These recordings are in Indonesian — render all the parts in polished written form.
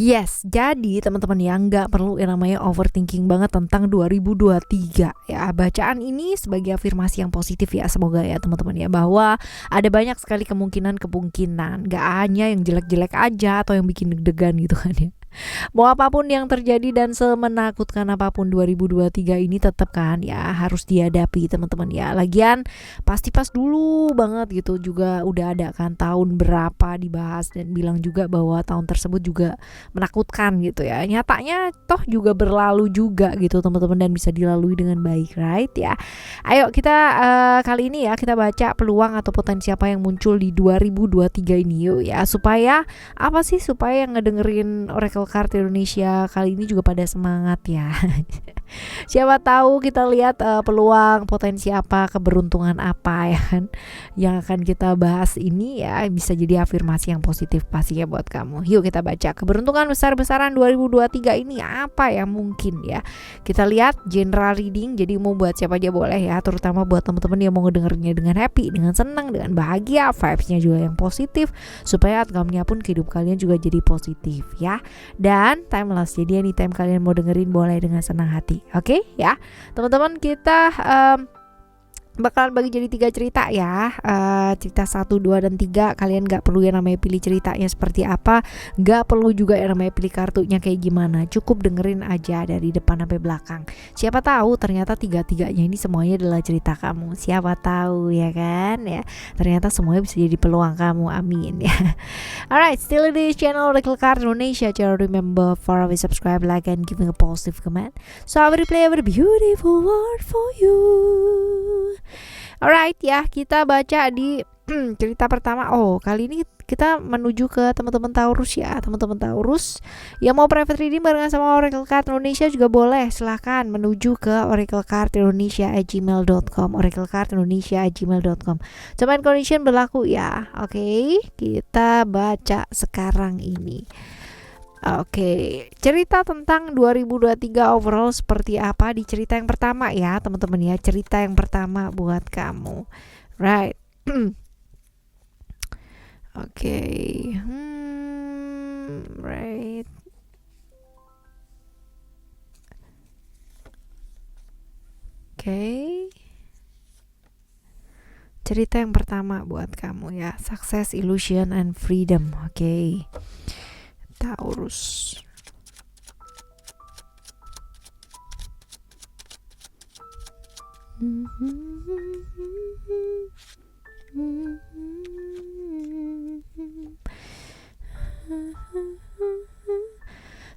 Yes, jadi teman-teman ya nggak perlu yang namanya overthinking banget tentang 2023 ya. Bacaan ini sebagai afirmasi yang positif ya, semoga ya teman-teman ya, bahwa ada banyak sekali kemungkinan, nggak hanya yang jelek-jelek aja atau yang bikin deg-degan gitu kan ya. Mau apapun yang terjadi dan semenakutkan apapun 2023 ini tetap kan ya harus dihadapi teman-teman ya. Lagian pasti pas dulu banget gitu juga udah ada kan tahun berapa dibahas dan bilang juga bahwa tahun tersebut juga menakutkan gitu ya. Nyatanya toh juga berlalu juga gitu teman-teman dan bisa dilalui dengan baik, right ya. Ayo kita kali ini ya kita baca peluang atau potensi apa yang muncul di 2023 ini yuk ya, supaya apa sih, supaya yang ngedengerin Oracle Card Indonesia kali ini juga pada semangat ya. Siapa tahu kita lihat peluang, potensi apa, keberuntungan apa ya kan yang akan kita bahas ini ya, bisa jadi afirmasi yang positif pastinya buat kamu. Yuk kita baca keberuntungan besar-besaran 2023 ini apa ya mungkin ya. Kita lihat general reading, jadi mau buat siapa aja boleh ya, terutama buat teman-teman yang mau ngedengerinnya dengan happy, dengan senang, dengan bahagia, vibes-nya juga yang positif, supaya outcome-nya pun kehidup kalian juga jadi positif ya. Dan timeless, jadi anytime kalian mau dengerin boleh dengan senang hati. Oke ya teman-teman, kita bakalan bagi jadi 3 cerita ya, cerita 1, 2, dan 3. Kalian gak perlu yang namanya pilih ceritanya seperti apa, gak perlu juga yang namanya pilih kartunya kayak gimana, cukup dengerin aja dari depan sampai belakang. Siapa tahu ternyata 3-3-nya ini semuanya adalah cerita kamu, siapa tahu ya kan ya, ternyata semuanya bisa jadi peluang kamu, amin ya. Alright, still di channel Oracle Card Indonesia. Jangan remember for always subscribe, like, and giving a positive comment, so I will play a beautiful word for you. Alright ya, kita baca di cerita pertama. Oh, kali ini kita menuju ke teman-teman Taurus ya. Teman-teman Taurus yang mau private reading barengan sama Oracle Card Indonesia juga boleh. Silahkan menuju ke oraclecardindonesia@gmail.com, oraclecardindonesia@gmail.com. Terms and condition berlaku ya. Oke, kita baca sekarang ini. Oke, cerita tentang 2023 overall seperti apa di cerita yang pertama ya teman-teman ya. Cerita yang pertama buat kamu, right? Oke, right. Oke, cerita yang pertama buat kamu ya, success, illusion, and freedom. Oke, Taurus.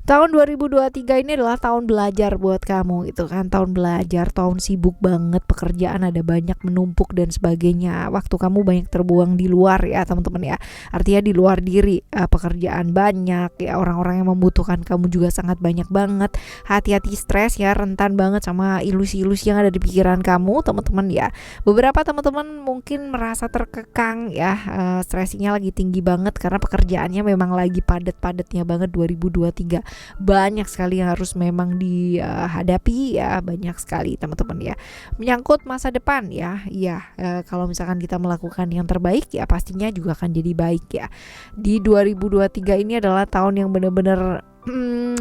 Tahun 2023 ini adalah tahun belajar buat kamu gitu kan. Tahun belajar, tahun sibuk banget, pekerjaan ada banyak menumpuk dan sebagainya. Waktu kamu banyak terbuang di luar ya teman-teman ya. Artinya di luar diri, pekerjaan banyak ya, orang-orang yang membutuhkan kamu juga sangat banyak banget. Hati-hati stres ya, rentan banget sama ilusi-ilusi yang ada di pikiran kamu teman-teman ya. Beberapa teman-teman mungkin merasa terkekang ya, stresinya lagi tinggi banget karena pekerjaannya memang lagi padat-padatnya banget 2023. Banyak sekali yang harus memang dihadapi ya, banyak sekali teman-teman ya, menyangkut masa depan ya. Iya, kalau misalkan kita melakukan yang terbaik ya pastinya juga akan jadi baik ya. Di 2023 ini adalah tahun yang benar-benar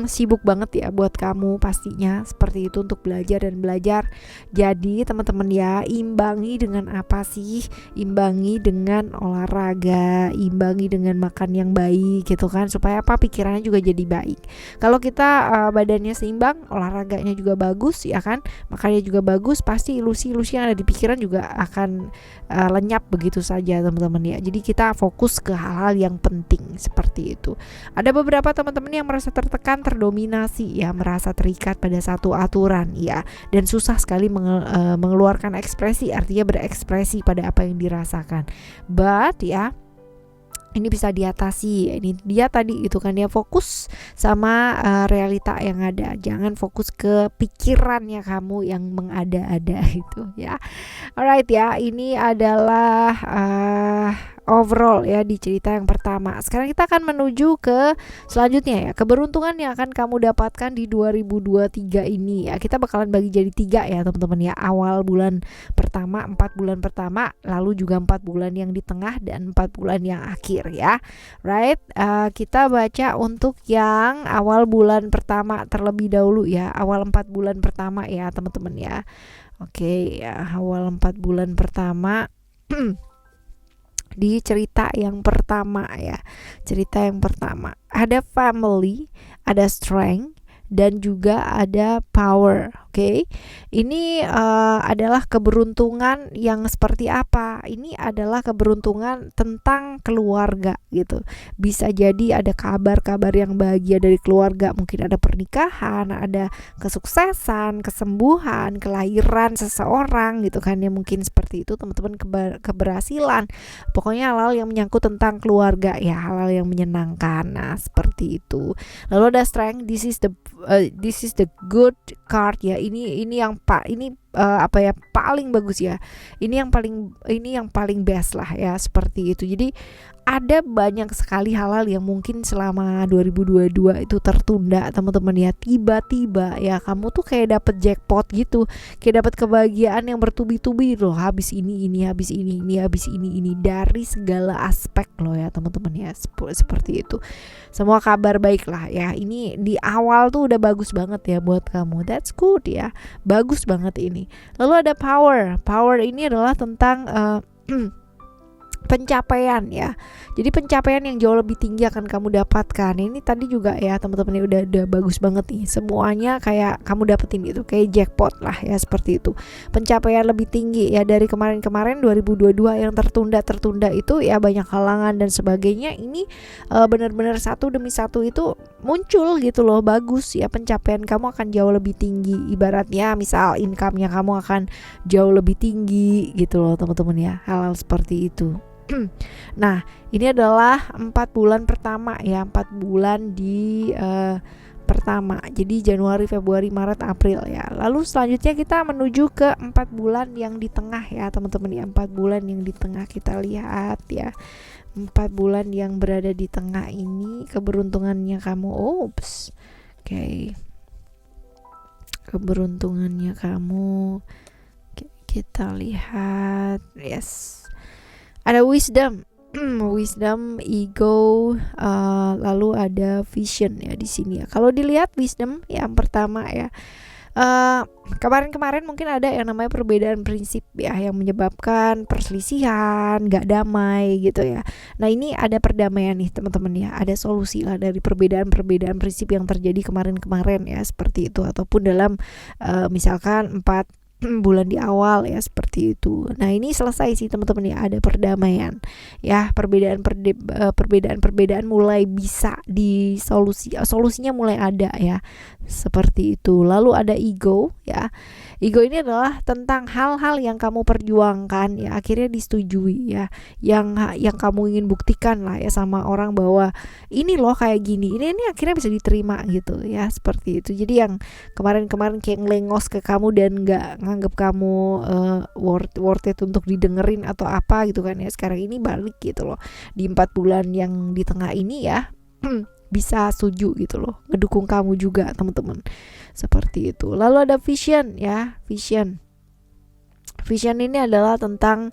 sibuk banget ya buat kamu pastinya, seperti itu, untuk belajar dan belajar. Jadi teman-teman ya, imbangi dengan apa sih? Imbangi dengan olahraga, imbangi dengan makan yang baik gitu kan, supaya apa, pikirannya juga jadi baik. Kalau kita badannya seimbang, olahraganya juga bagus ya kan, makannya juga bagus, pasti ilusi-ilusi yang ada di pikiran juga akan lenyap begitu saja teman-teman ya. Jadi kita fokus ke hal-hal yang penting seperti itu. Ada beberapa teman-teman yang merasa tertekan, terdominasi ya, merasa terikat pada satu aturan ya, dan susah sekali mengeluarkan ekspresi, artinya berekspresi pada apa yang dirasakan. But ya, ini bisa diatasi. Ini dia tadi itu kan ya, fokus sama realita yang ada, jangan fokus ke pikirannya kamu yang mengada-ada itu ya. Alright ya, ini adalah overall ya di cerita yang pertama. Sekarang kita akan menuju ke selanjutnya ya, keberuntungan yang akan kamu dapatkan di 2023 ini ya. Kita bakalan bagi jadi 3 ya teman-teman ya. Awal bulan pertama, 4 bulan pertama, lalu juga 4 bulan yang di tengah dan 4 bulan yang akhir ya. Right? Kita baca untuk yang awal bulan pertama terlebih dahulu ya. Awal 4 bulan pertama ya teman-teman ya. Oke ya, awal 4 bulan pertama di cerita yang pertama ya. Cerita yang pertama ada family, ada strength, dan juga ada power. Oke. Ini adalah keberuntungan yang seperti apa? Ini adalah keberuntungan tentang keluarga gitu. Bisa jadi ada kabar-kabar yang bahagia dari keluarga, mungkin ada pernikahan, ada kesuksesan, kesembuhan, kelahiran seseorang gitu kan ya, mungkin seperti itu teman-teman, keberhasilan. Pokoknya hal-hal yang menyangkut tentang keluarga ya, hal-hal yang menyenangkan. Nah, seperti itu. Lalu ada strength, this is the good card ya. Ini yang paling bagus ya. Ini yang paling best lah ya, seperti itu. Jadi ada banyak sekali hal-hal yang mungkin selama 2022 itu tertunda teman-teman ya. Tiba-tiba ya kamu tuh kayak dapet jackpot gitu, kayak dapet kebahagiaan yang bertubi-tubi loh. Habis ini habis ini dari segala aspek loh ya teman-teman ya. Seperti itu. Semua kabar baik lah ya. Ini di awal tuh udah bagus banget ya buat kamu. That's good ya. Bagus banget ini. Lalu ada power. Power ini adalah tentang pencapaian ya. Jadi pencapaian yang jauh lebih tinggi akan kamu dapatkan. Ini tadi juga ya teman-teman, udah bagus banget nih. Semuanya kayak kamu dapetin gitu, kayak jackpot lah ya, seperti itu. Pencapaian lebih tinggi ya dari kemarin 2022 yang tertunda itu ya, banyak halangan dan sebagainya. Ini benar-benar satu demi satu itu muncul gitu loh. Bagus ya, pencapaian kamu akan jauh lebih tinggi. Ibaratnya misal income-nya kamu akan jauh lebih tinggi gitu loh teman-teman ya. Hal-hal seperti itu. Nah, ini adalah 4 bulan pertama ya, 4 bulan di pertama. Jadi Januari, Februari, Maret, April ya. Lalu selanjutnya kita menuju ke 4 bulan yang di tengah ya teman-teman ya. 4 bulan yang di tengah kita lihat ya. 4 bulan yang berada di tengah ini keberuntungannya kamu. Oke. Keberuntungannya kamu. Kita lihat. Yes. Ada wisdom, wisdom, ego, lalu ada vision ya di sini ya. Kalau dilihat wisdom yang pertama ya, kemarin mungkin ada yang namanya perbedaan prinsip ya, yang menyebabkan perselisihan, gak damai gitu ya. Nah ini ada perdamaian nih teman-teman ya, ada solusi lah dari perbedaan prinsip yang terjadi kemarin ya, seperti itu. Ataupun dalam misalkan 4 bulan di awal ya, seperti itu. Nah ini selesai sih teman-teman ya, ada perdamaian ya, perbedaan mulai bisa solusinya mulai ada ya, seperti itu. Lalu ada ego ya. Ego ini adalah tentang hal-hal yang kamu perjuangkan ya, akhirnya disetujui ya, yang kamu ingin buktikan lah ya sama orang bahwa ini loh kayak gini, ini akhirnya bisa diterima gitu ya, seperti itu. Jadi yang kemarin kayak ngelengos ke kamu dan nggak nganggep kamu worth it untuk didengerin atau apa gitu kan ya, sekarang ini balik gitu loh di 4 bulan yang di tengah ini ya. Bisa setuju gitu loh, ngedukung kamu juga teman-teman, seperti itu. Lalu ada vision ya. Vision ini adalah tentang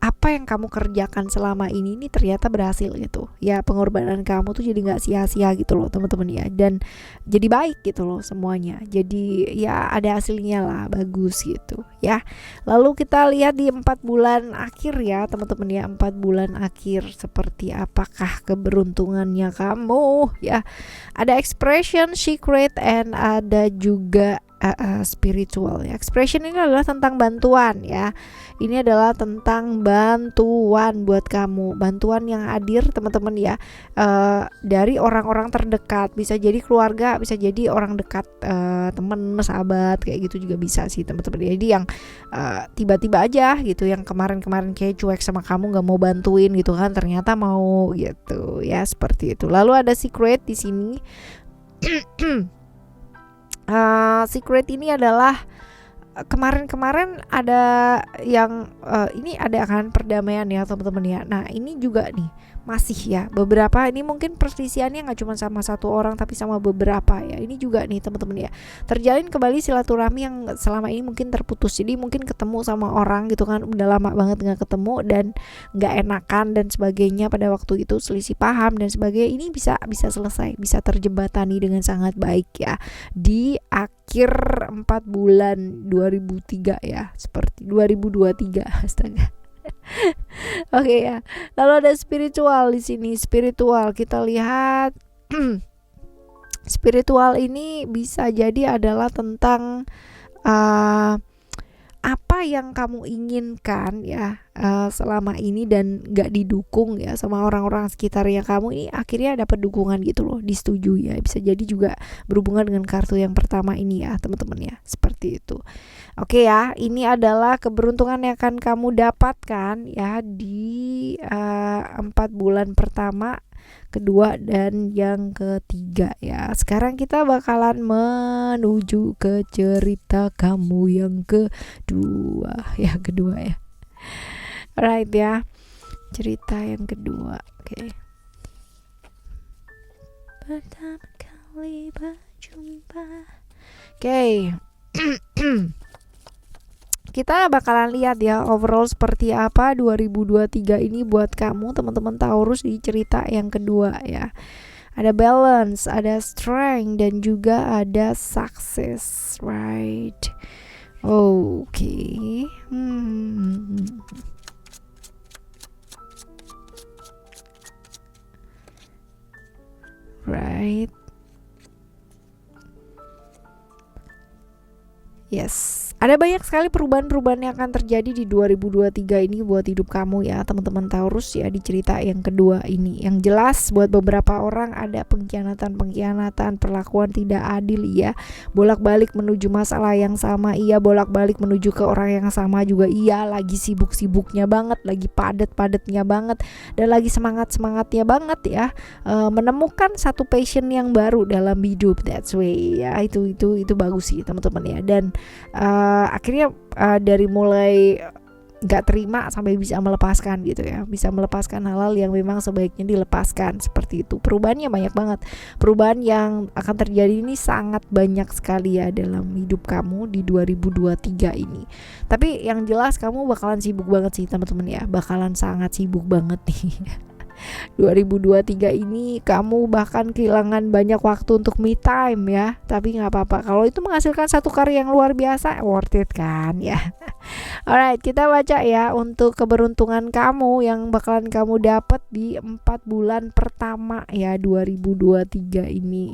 apa yang kamu kerjakan selama ini ternyata berhasil gitu ya, pengorbanan kamu tuh jadi nggak sia-sia gitu loh teman-teman ya, dan jadi baik gitu loh semuanya, jadi ya ada hasilnya lah, bagus gitu ya. Lalu kita lihat di 4 bulan akhir ya teman-teman ya, 4 bulan akhir seperti apakah keberuntungannya kamu ya. Ada expression, secret, and ada juga spiritual ya. Expression ini adalah tentang bantuan ya. Ini adalah tentang bantuan buat kamu, bantuan yang hadir teman-teman ya, dari orang-orang terdekat, bisa jadi keluarga, bisa jadi orang dekat, teman, sahabat, kayak gitu juga bisa sih teman-teman. Jadi yang tiba-tiba aja gitu, yang kemarin kayak cuek sama kamu, nggak mau bantuin gitu kan, ternyata mau gitu ya, seperti itu. Lalu ada secret di sini. Secret ini adalah kemarin-kemarin ada yang ini ada kan perdamaian ya teman-teman ya. Nah ini juga nih masih ya beberapa, ini mungkin perselisihannya nggak cuma sama satu orang tapi sama beberapa ya. Ini juga nih teman-teman ya, terjalin kembali silaturahmi yang selama ini mungkin terputus. Jadi mungkin ketemu sama orang gitu kan, udah lama banget nggak ketemu dan nggak enakan dan sebagainya pada waktu itu, selisih paham dan sebagainya. Ini bisa selesai, bisa terjembatani dengan sangat baik ya di akhir 4 bulan 2003 ya, seperti 2023. Astaga. Oke ya. Lalu ada spiritual di sini. Spiritual kita lihat spiritual ini bisa jadi adalah tentang apa yang kamu inginkan ya selama ini dan gak didukung ya sama orang-orang sekitarnya kamu, ini akhirnya dapat dukungan gitu loh, disetujui ya. Bisa jadi juga berhubungan dengan kartu yang pertama ini ya teman-teman ya, seperti itu. Oke ya, ini adalah keberuntungan yang akan kamu dapatkan ya di 4 bulan pertama, kedua dan yang ketiga ya. Sekarang kita bakalan menuju ke cerita kamu yang kedua ya, alright ya, cerita yang kedua. Oke. Pertama kali berjumpa. Oke. Kita bakalan lihat ya overall seperti apa 2023 ini buat kamu teman-teman Taurus di cerita yang kedua ya. Ada balance, ada strength dan juga ada success, right? Oke. Right. Yes. Ada banyak sekali perubahan-perubahan yang akan terjadi di 2023 ini buat hidup kamu ya teman-teman Taurus ya di cerita yang kedua ini. Yang jelas buat beberapa orang ada pengkhianatan, perlakuan tidak adil ya. Bolak-balik menuju masalah yang sama iya, bolak-balik menuju ke orang yang sama juga iya. Lagi sibuk-sibuknya banget, lagi padat-padatnya banget, dan lagi semangat-semangatnya banget ya. Menemukan satu passion yang baru dalam hidup, that's way ya. Itu bagus sih teman-teman ya. Dan akhirnya dari mulai gak terima sampai bisa melepaskan gitu ya, bisa melepaskan hal-hal yang memang sebaiknya dilepaskan, seperti itu. Perubahannya banyak banget, perubahan yang akan terjadi ini sangat banyak sekali ya dalam hidup kamu di 2023 ini. Tapi yang jelas kamu bakalan sibuk banget sih teman-teman ya, bakalan sangat sibuk banget nih 2023 ini kamu bahkan kehilangan banyak waktu untuk me time ya. Tapi gak apa-apa, kalau itu menghasilkan satu karya yang luar biasa, worth it kan ya. Alright, kita baca ya untuk keberuntungan kamu yang bakalan kamu dapat di 4 bulan pertama ya 2023 ini.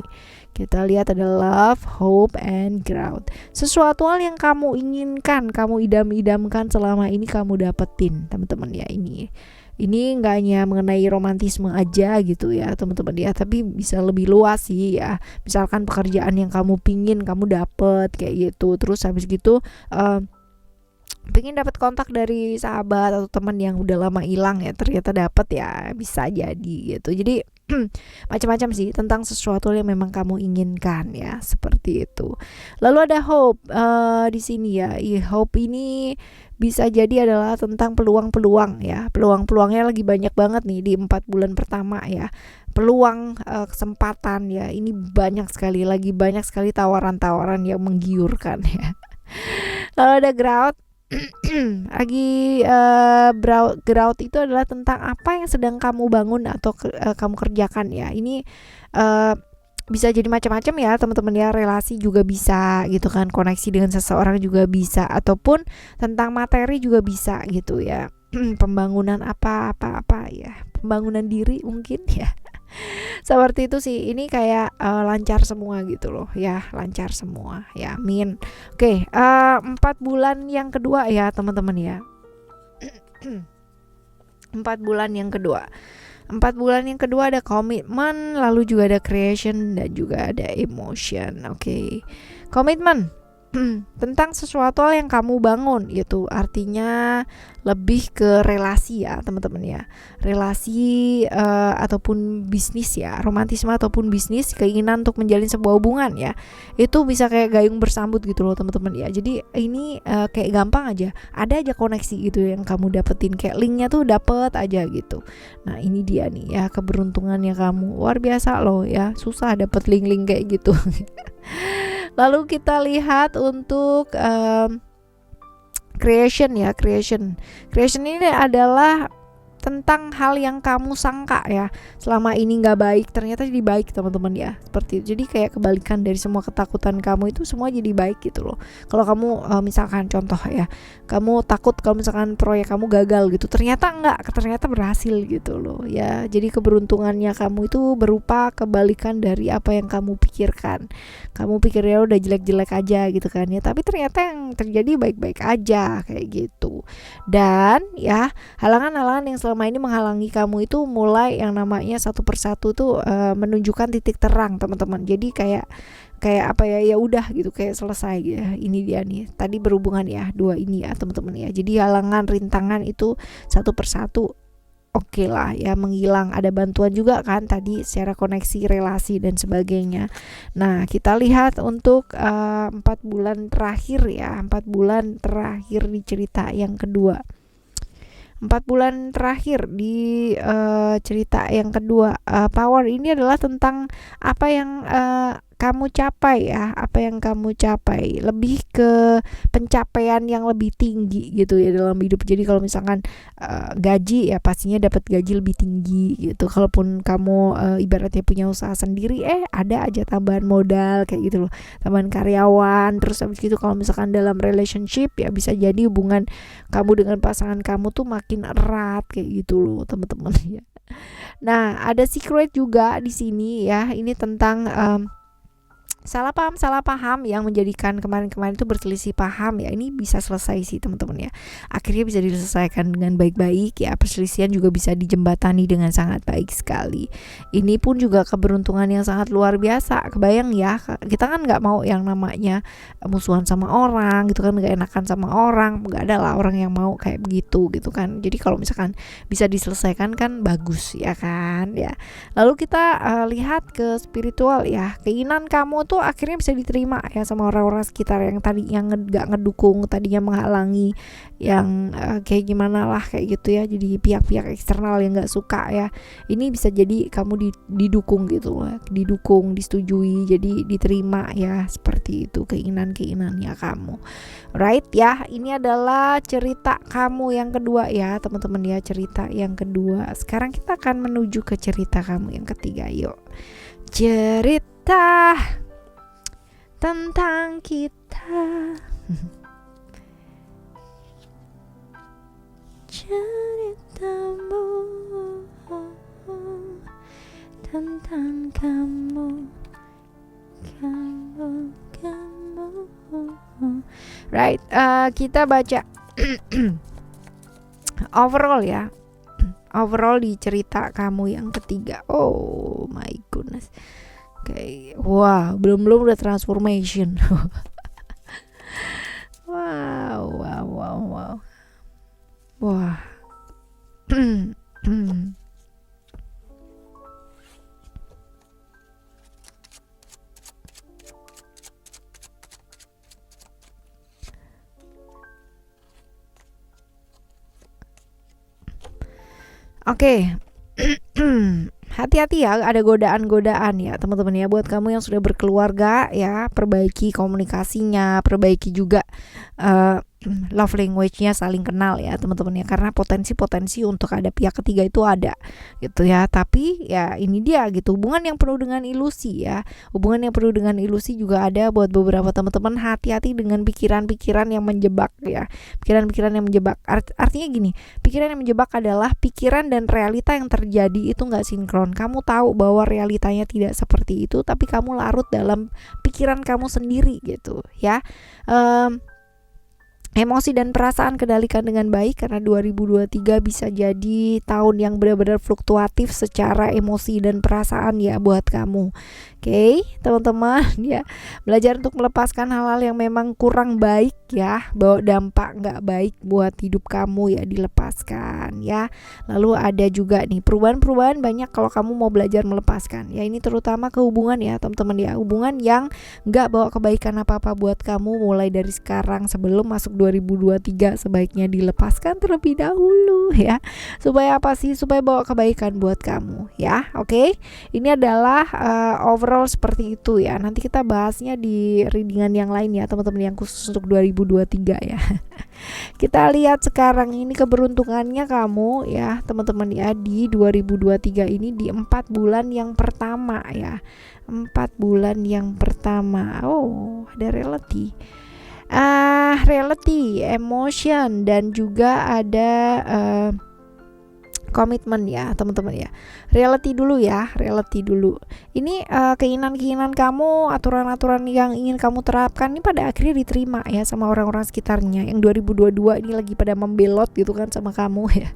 Kita lihat ada love, hope, and growth. Sesuatu hal yang kamu inginkan, kamu idam-idamkan selama ini kamu dapetin teman-teman ya. Ini nggak hanya mengenai romantisme aja gitu ya teman-teman ya, tapi bisa lebih luas sih ya. Misalkan pekerjaan yang kamu pingin kamu dapet kayak gitu. Terus habis gitu pengen dapat kontak dari sahabat atau teman yang udah lama hilang ya, ternyata dapat ya, bisa jadi gitu. Jadi macam-macam sih tentang sesuatu yang memang kamu inginkan ya, seperti itu. Lalu ada hope di sini ya. Hope ini bisa jadi adalah tentang peluang-peluang ya. Peluang-peluangnya lagi banyak banget nih di 4 bulan pertama ya. Peluang, kesempatan ya. Ini banyak sekali, lagi banyak sekali tawaran-tawaran yang menggiurkan ya. Lalu ada growth. Lagi growth itu adalah tentang apa yang sedang kamu bangun atau kamu kerjakan ya. Ini bisa jadi macam-macam ya teman-teman ya. Relasi juga bisa gitu kan, koneksi dengan seseorang juga bisa, ataupun tentang materi juga bisa gitu ya. Pembangunan apa ya, pembangunan diri mungkin ya. Seperti itu sih. Ini kayak lancar semua gitu loh ya, lancar semua ya, amin. Oke, 4 bulan yang kedua ya teman-teman ya. 4 bulan yang kedua. 4 bulan yang kedua ada komitmen, lalu juga ada creation dan juga ada emotion. Oke. Komitmen. tentang sesuatu hal yang kamu bangun gitu. Artinya lebih ke relasi ya teman-teman ya. Relasi ataupun bisnis ya, romantisme ataupun bisnis, keinginan untuk menjalin sebuah hubungan ya. Itu bisa kayak gayung bersambut gitu loh teman-teman ya. Jadi ini kayak gampang aja. Ada aja koneksi gitu yang kamu dapetin, kayak linknya tuh dapet aja gitu. Nah ini dia nih ya, keberuntungannya kamu. Luar biasa loh ya, susah dapet link-link kayak gitu. Lalu kita lihat untuk creation ya, creation ini adalah tentang hal yang kamu sangka ya selama ini nggak baik, ternyata jadi baik teman-teman ya, seperti itu. Jadi kayak kebalikan dari semua ketakutan kamu itu, semua jadi baik gitu loh. Kalau kamu misalkan contoh ya, kamu takut kalau misalkan proyek kamu gagal gitu, ternyata berhasil gitu loh ya. Jadi keberuntungannya kamu itu berupa kebalikan dari apa yang kamu pikirkan. Kamu pikirnya udah jelek-jelek aja gitu kan ya, tapi ternyata yang terjadi baik-baik aja kayak gitu. Dan ya halangan-halangan yang selama ini menghalangi kamu itu mulai yang namanya satu persatu tuh menunjukkan titik terang teman-teman. Jadi kayak apa ya udah gitu, kayak selesai ya. Ini dia nih tadi berhubungan ya, dua ini ya teman-teman ya. Jadi halangan rintangan itu satu persatu oke lah ya menghilang. Ada bantuan juga kan tadi secara koneksi relasi dan sebagainya. Nah kita lihat untuk 4 bulan terakhir ya, 4 bulan terakhir di cerita yang kedua. 4 bulan terakhir di cerita yang kedua, power ini adalah tentang apa yang kamu capai ya, apa yang kamu capai, lebih ke pencapaian yang lebih tinggi gitu ya dalam hidup. Jadi kalau misalkan gaji ya pastinya dapat gaji lebih tinggi gitu. Kalaupun kamu ibaratnya punya usaha sendiri, ada aja tambahan modal kayak gitu loh, tambahan karyawan. Terus habis gitu kalau misalkan dalam relationship ya bisa jadi hubungan kamu dengan pasangan kamu tuh makin erat kayak gitu loh teman-teman ya. Nah ada secret juga di sini ya, ini tentang salah paham yang menjadikan kemarin-kemarin itu berselisih paham ya. Ini bisa selesai sih teman-teman ya, akhirnya bisa diselesaikan dengan baik-baik ya. Perselisihan juga bisa dijembatani dengan sangat baik sekali. Ini pun juga keberuntungan yang sangat luar biasa. Kebayang ya, kita kan nggak mau yang namanya musuhan sama orang gitu kan, nggak enakan sama orang, nggak ada lah orang yang mau kayak begitu gitu kan. Jadi kalau misalkan bisa diselesaikan kan bagus ya kan ya. Lalu kita lihat ke spiritual ya, keinginan kamu tuh akhirnya bisa diterima ya sama orang-orang sekitar yang tadi yang nggak ngedukung, tadinya menghalangi, yang kayak gimana lah kayak gitu ya. Jadi pihak-pihak eksternal yang nggak suka ya, ini bisa jadi kamu didukung gitu loh, didukung, disetujui, jadi diterima ya, seperti itu keinginannya kamu, right ya. Ini adalah cerita kamu yang kedua ya teman-teman ya, cerita yang kedua. Sekarang kita akan menuju ke cerita kamu yang ketiga. Yuk, cerita tentang kita. Ceritamu tentang kamu. Right, kita baca overall ya. Overall di cerita kamu yang ketiga. Oh my goodness. Oke, wow, belum udah transformation. wow. Wah. Oke. Hati-hati ya, ada godaan-godaan ya teman-teman ya. Buat kamu yang sudah berkeluarga ya, perbaiki komunikasinya, perbaiki juga love language-nya, saling kenal ya teman-teman ya, karena potensi-potensi untuk ada pihak ketiga itu ada gitu ya. Tapi ya ini dia gitu, hubungan yang penuh dengan ilusi ya. Hubungan yang penuh dengan ilusi juga ada buat beberapa teman-teman. Hati-hati dengan pikiran-pikiran yang menjebak ya. Pikiran-pikiran yang menjebak. Artinya gini, pikiran yang menjebak adalah pikiran dan realita yang terjadi itu nggak sinkron. Kamu tahu bahwa realitanya tidak seperti itu, tapi kamu larut dalam pikiran kamu sendiri gitu ya. Emosi dan perasaan kendalikan dengan baik, karena 2023 bisa jadi tahun yang benar-benar fluktuatif secara emosi dan perasaan ya buat kamu. Oke, teman-teman ya, belajar untuk melepaskan hal-hal yang memang kurang baik ya, bawa dampak nggak baik buat hidup kamu ya, dilepaskan ya. Lalu ada juga nih perubahan-perubahan banyak kalau kamu mau belajar melepaskan ya, ini terutama ke hubungan ya teman-teman ya, hubungan yang nggak bawa kebaikan apa-apa buat kamu mulai dari sekarang sebelum masuk 2023 sebaiknya dilepaskan terlebih dahulu ya. Supaya apa sih? Supaya bawa kebaikan buat kamu ya. Oke. Ini adalah overall seperti itu ya. Nanti kita bahasnya di readingan yang lain ya teman-teman, yang khusus untuk 2023 ya. Kita lihat sekarang ini keberuntungannya kamu ya teman-teman ya, di 2023 ini di 4 bulan yang pertama ya. 4 bulan yang pertama. Oh, ada reality. Reality, emotion, dan juga ada komitmen ya teman-teman ya. Reality dulu ya, reality dulu. Ini keinginan-keinginan kamu, aturan-aturan yang ingin kamu terapkan ini pada akhirnya diterima ya sama orang-orang sekitarnya. Yang 2022 ini lagi pada membelot gitu kan sama kamu ya.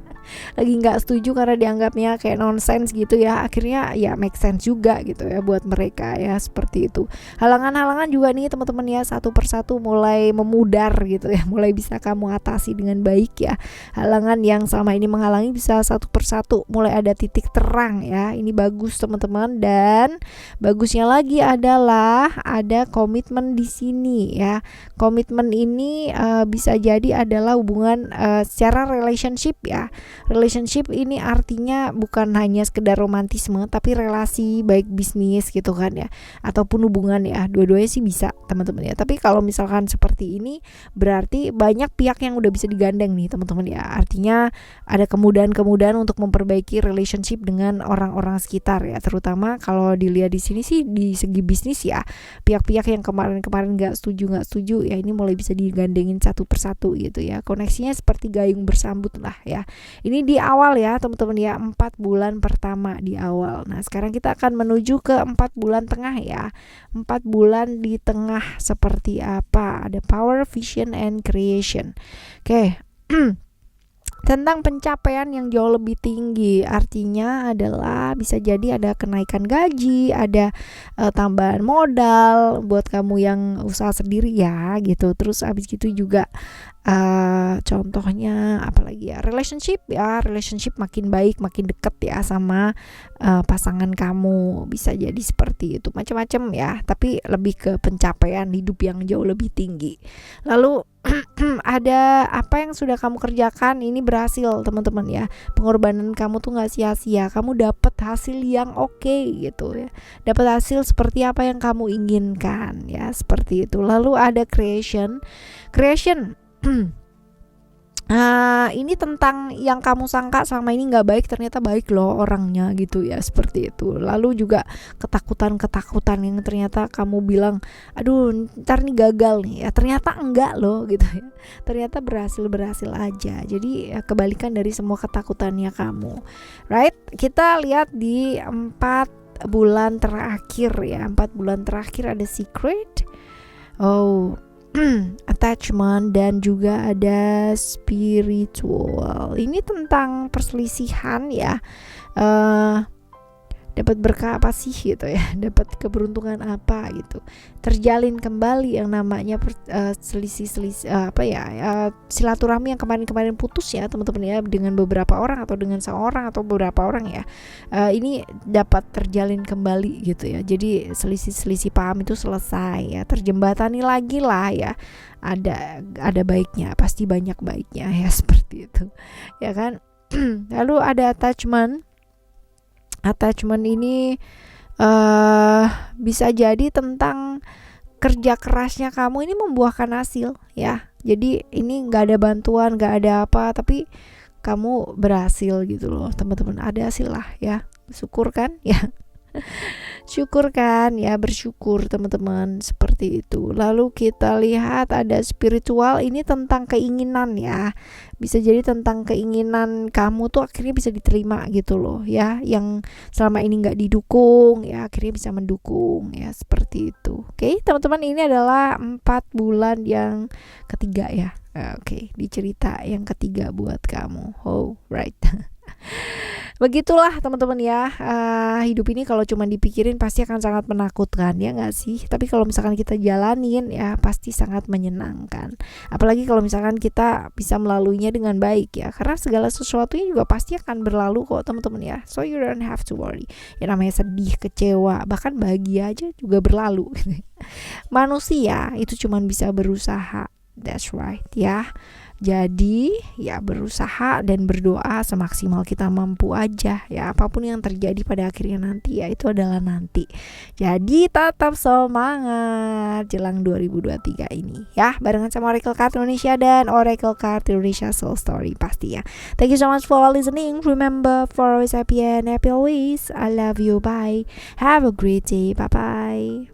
Lagi nggak setuju karena dianggapnya kayak nonsense gitu ya, akhirnya ya make sense juga gitu ya buat mereka ya, seperti itu. Halangan-halangan juga nih teman-teman ya, satu persatu mulai memudar gitu ya, mulai bisa kamu atasi dengan baik ya. Halangan yang selama ini menghalangi bisa satu persatu mulai ada titik terang ya, ini bagus teman-teman. Dan bagusnya lagi adalah ada komitmen di sini ya. Komitmen ini bisa jadi adalah hubungan secara relationship ya. Relationship ini artinya bukan hanya sekedar romantisme, tapi relasi baik bisnis gitu kan ya, ataupun hubungan ya, dua-duanya sih bisa teman-teman ya. Tapi kalau misalkan seperti ini berarti banyak pihak yang udah bisa digandeng nih teman-teman ya, artinya ada kemudahan-kemudahan untuk memperbaiki relationship dengan orang-orang sekitar ya, terutama kalau dilihat di sini sih di segi bisnis ya, pihak-pihak yang kemarin-kemarin nggak setuju ya, ini mulai bisa digandengin satu persatu gitu ya, koneksinya seperti gayung bersambut lah ya. Ini di awal ya teman-teman ya, 4 bulan pertama di awal. Nah sekarang kita akan menuju ke 4 bulan tengah ya. 4 bulan di tengah seperti apa? Ada power, vision, and creation. Oke. Tentang pencapaian yang jauh lebih tinggi, artinya adalah bisa jadi ada kenaikan gaji, ada tambahan modal buat kamu yang usaha sendiri ya gitu. Terus abis gitu juga contohnya apalagi ya, relationship makin baik, makin deket ya sama pasangan kamu, bisa jadi seperti itu, macam-macam ya, tapi lebih ke pencapaian hidup yang jauh lebih tinggi. Lalu ada apa yang sudah kamu kerjakan ini berhasil teman-teman ya, pengorbanan kamu tuh nggak sia-sia, kamu dapat hasil yang oke gitu ya, dapat hasil seperti apa yang kamu inginkan ya, seperti itu. Lalu ada creation. Ini tentang yang kamu sangka selama ini nggak baik, ternyata baik loh orangnya gitu ya, seperti itu. Lalu juga ketakutan yang ternyata kamu bilang aduh ntar nih gagal nih ya, ternyata enggak loh gitu ya, ternyata berhasil aja. Jadi ya, kebalikan dari semua ketakutannya kamu, right? Kita lihat di 4 bulan terakhir ya. 4 bulan terakhir ada secret, attachment, dan juga ada spiritual. Ini tentang perselisihan ya, dapat berkah apa sih gitu ya, dapat keberuntungan apa gitu, terjalin kembali yang namanya silaturahmi yang kemarin putus ya teman-teman ya, dengan beberapa orang atau dengan seorang atau beberapa orang ya, ini dapat terjalin kembali gitu ya. Jadi selisih paham itu selesai ya, terjembatani lagi lah ya, ada baiknya, pasti banyak baiknya ya, seperti itu ya kan. Lalu ada attachment ini bisa jadi tentang kerja kerasnya kamu ini membuahkan hasil ya. Jadi ini nggak ada bantuan, nggak ada apa, tapi kamu berhasil gitu loh teman-teman, ada hasil lah ya, syukur kan ya. Syukur kan ya, bersyukur teman-teman, seperti itu. Lalu kita lihat ada spiritual, ini tentang keinginan ya, bisa jadi tentang keinginan kamu tuh akhirnya bisa diterima gitu loh ya, yang selama ini nggak didukung ya akhirnya bisa mendukung ya, seperti itu. Oke teman-teman, ini adalah 4 bulan yang ketiga ya. Oke, di cerita yang ketiga buat kamu. Oh, right. Begitulah teman-teman ya, hidup ini kalau cuma dipikirin pasti akan sangat menakutkan, ya nggak sih? Tapi kalau misalkan kita jalanin ya pasti sangat menyenangkan. Apalagi kalau misalkan kita bisa melaluinya dengan baik ya, karena segala sesuatunya juga pasti akan berlalu kok teman-teman ya. So you don't have to worry. Ya namanya sedih, kecewa, bahkan bahagia aja juga berlalu. Manusia itu cuma bisa berusaha. That's right ya. Jadi ya berusaha dan berdoa semaksimal kita mampu aja ya, apapun yang terjadi pada akhirnya nanti ya itu adalah nanti. Jadi tetap semangat jelang 2023 ini ya, barengan sama Oracle Card Indonesia dan Oracle Card Indonesia Soul Story pasti ya. Thank you so much for listening. Remember for always happy and happy always. I love you. Bye. Have a great day. Bye bye.